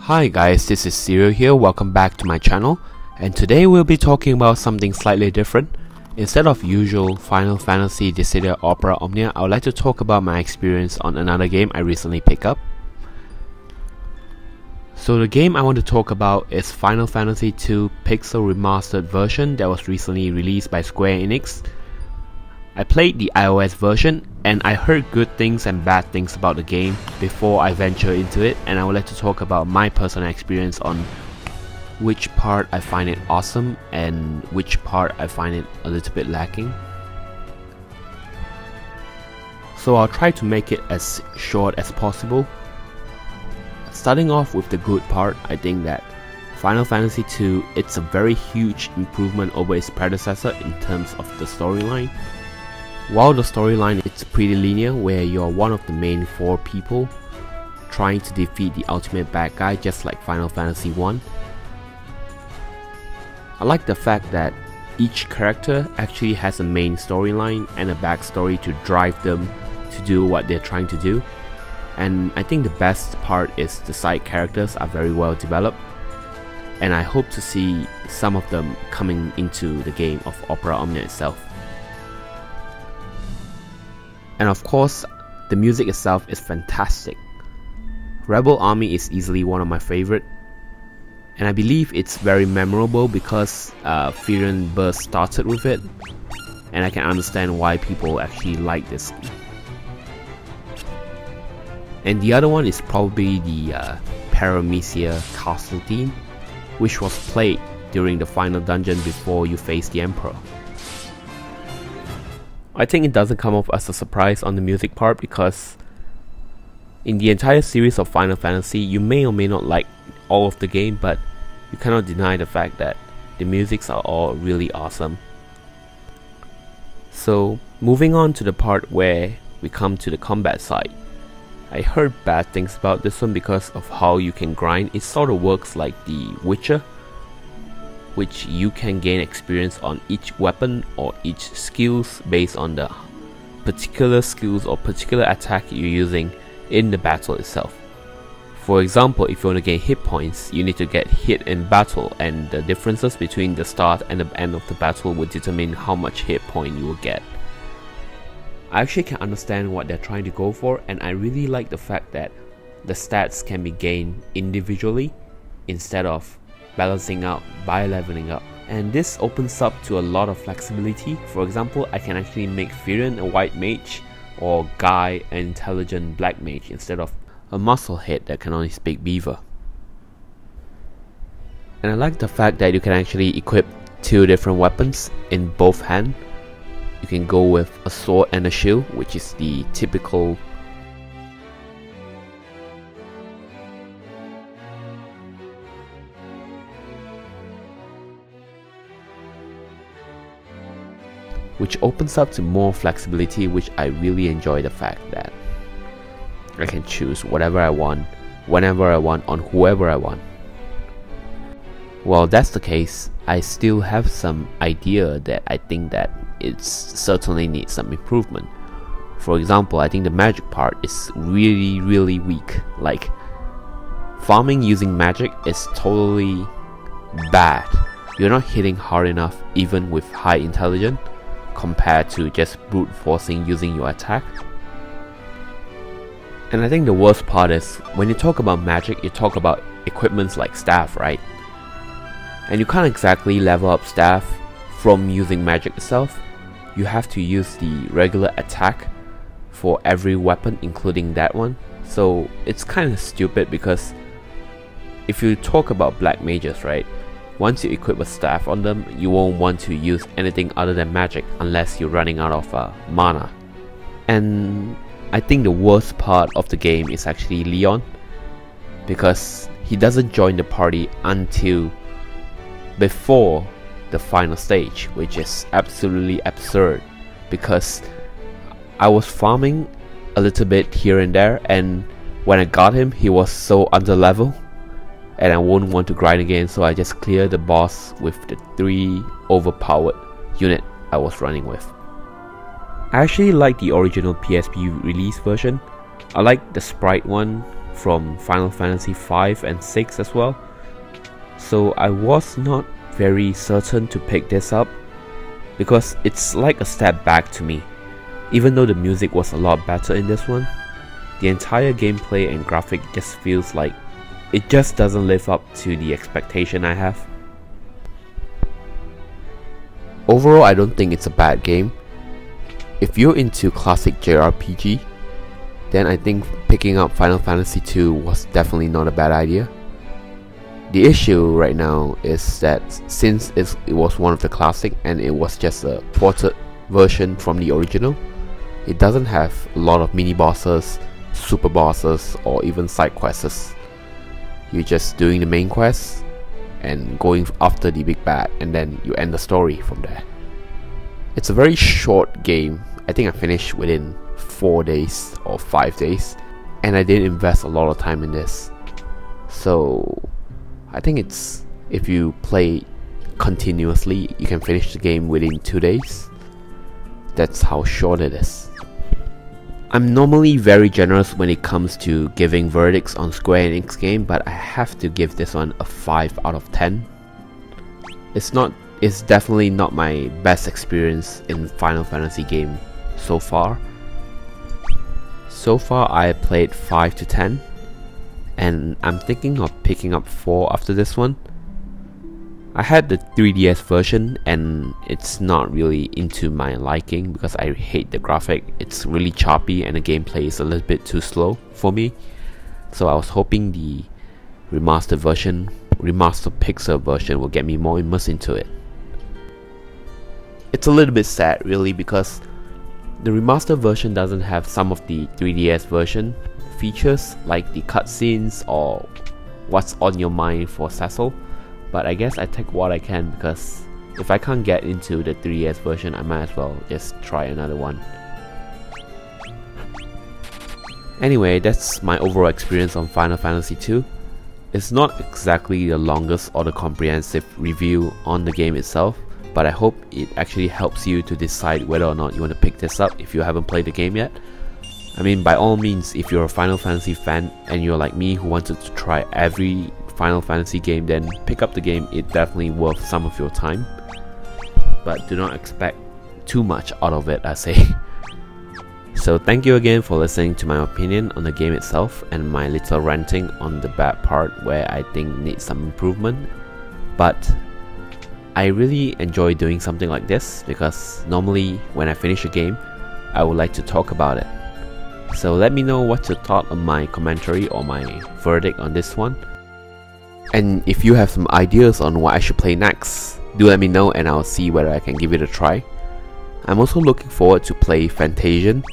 Hi guys, this is Serial here, welcome back to my channel, and today we'll be talking about something slightly different. Instead of usual Final Fantasy Dissidia Opera Omnia, I would like to talk about my experience on another game I recently picked up. So the game I want to talk about is Final Fantasy II Pixel Remastered version that was recently released by Square Enix. I played the iOS version and I heard good things and bad things about the game before I venture into it, and I would like to talk about my personal experience on which part I find it awesome and which part I find it a little bit lacking. So I'll try to make it as short as possible. Starting off with the good part, I think that Final Fantasy II, it's a very huge improvement over its predecessor in terms of the storyline. While the storyline is pretty linear, where you're one of the main four people trying to defeat the ultimate bad guy just like Final Fantasy I. I like the fact that each character actually has a main storyline and a backstory to drive them to do what they're trying to do. And I think the best part is the side characters are very well developed, and I hope to see some of them coming into the game of Opera Omnia itself. And of course, the music itself is fantastic. Rebel Army is easily one of my favorite, and I believe it's very memorable because Firion Burst started with it, and I can understand why people actually like this. And the other one is probably the Paramecia Castle theme, which was played during the final dungeon before you face the Emperor. I think it doesn't come off as a surprise on the music part, because in the entire series of Final Fantasy, you may or may not like all of the game, but you cannot deny the fact that the musics are all really awesome. So moving on to the part where we come to the combat side. I heard bad things about this one because of how you can grind. It sort of works like The Witcher, which you can gain experience on each weapon or each skills based on the particular skills or particular attack you're using in the battle itself. For example, if you want to gain hit points, you need to get hit in battle, and the differences between the start and the end of the battle will determine how much hit point you will get. I actually can understand what they're trying to go for, and I really like the fact that the stats can be gained individually instead of balancing out by leveling up. And this opens up to a lot of flexibility. For example, I can actually make Firion a white mage or Guy an intelligent black mage instead of a musclehead that can only speak beaver. And I like the fact that you can actually equip two different weapons in both hands. You can go with a sword and a shield, which is the typical which opens up to more flexibility, which I really enjoy the fact that I can choose whatever I want, whenever I want, on whoever I want. While that's the case, I still have some idea that I think that it certainly needs some improvement. For example, I think the magic part is really weak. Like, farming using magic is totally bad. You're not hitting hard enough even with high intelligence compared to just brute forcing using your attack. And I think the worst part is, when you talk about magic, you talk about equipments like staff, right? And you can't exactly level up staff from using magic itself. You have to use the regular attack for every weapon, including that one. So it's kind of stupid, because if you talk about black mages, right, once you equip a staff on them, you won't want to use anything other than magic unless you're running out of mana. And I think the worst part of the game is actually Leon, because he doesn't join the party until before the final stage, which is absolutely absurd, because I was farming a little bit here and there, and when I got him, he was so under level and I wouldn't want to grind again, so I just cleared the boss with the 3 overpowered unit I was running with. I actually like the original PSP release version. I like the sprite one from Final Fantasy V and VI as well. So I was not very certain to pick this up because it's like a step back to me. Even though the music was a lot better in this one, the entire gameplay and graphic just feels like it just doesn't live up to the expectation I have. Overall, I don't think it's a bad game. If you're into classic JRPG, then I think picking up Final Fantasy II was definitely not a bad idea. The issue right now is that since it was one of the classic and it was just a ported version from the original, it doesn't have a lot of mini bosses, super bosses, or even side quests. You're just doing the main quest and going after the big bad, and then you end the story from there. It's a very short game. I think I finished within 4 days or 5 days, and I didn't invest a lot of time in this. So I think it's, if you play continuously, you can finish the game within 2 days. That's how short it is. I'm normally very generous when it comes to giving verdicts on Square Enix game, but I have to give this one a 5 out of 10. It's definitely not my best experience in Final Fantasy game so far. So far I played 5 to 10, and I'm thinking of picking up 4 after this one. I had the 3DS version and it's not really into my liking because I hate the graphic. It's really choppy and the gameplay is a little bit too slow for me. So I was hoping the remastered pixel version will get me more immersed into it. It's a little bit sad really because the remastered version doesn't have some of the 3DS version features like the cutscenes or what's on your mind for Cecil. But I guess I take what I can because if I can't get into the 3DS version, I might as well just try another one. Anyway, that's my overall experience on Final Fantasy II. It's not exactly the longest or the comprehensive review on the game itself, but I hope it actually helps you to decide whether or not you want to pick this up if you haven't played the game yet. I mean, by all means, if you're a Final Fantasy fan and you're like me who wanted to try every Final Fantasy game, then pick up the game. It's definitely worth some of your time, but do not expect too much out of it, I say. So thank you again for listening to my opinion on the game itself and my little ranting on the bad part where I think needs some improvement. But I really enjoy doing something like this because normally when I finish a game, I would like to talk about it. So let me know what you thought on my commentary or my verdict on this one. And if you have some ideas on what I should play next, do let me know and I'll see whether I can give it a try. I'm also looking forward to play Fantasia,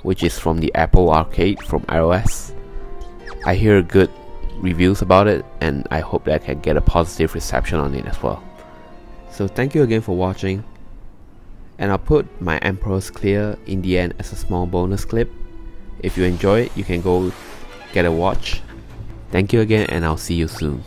which is from the Apple Arcade from iOS. I hear good reviews about it and I hope that I can get a positive reception on it as well. So thank you again for watching, and I'll put my Emperor's Clear in the end as a small bonus clip. If you enjoy it, you can go get a watch. Thank you again and I'll see you soon.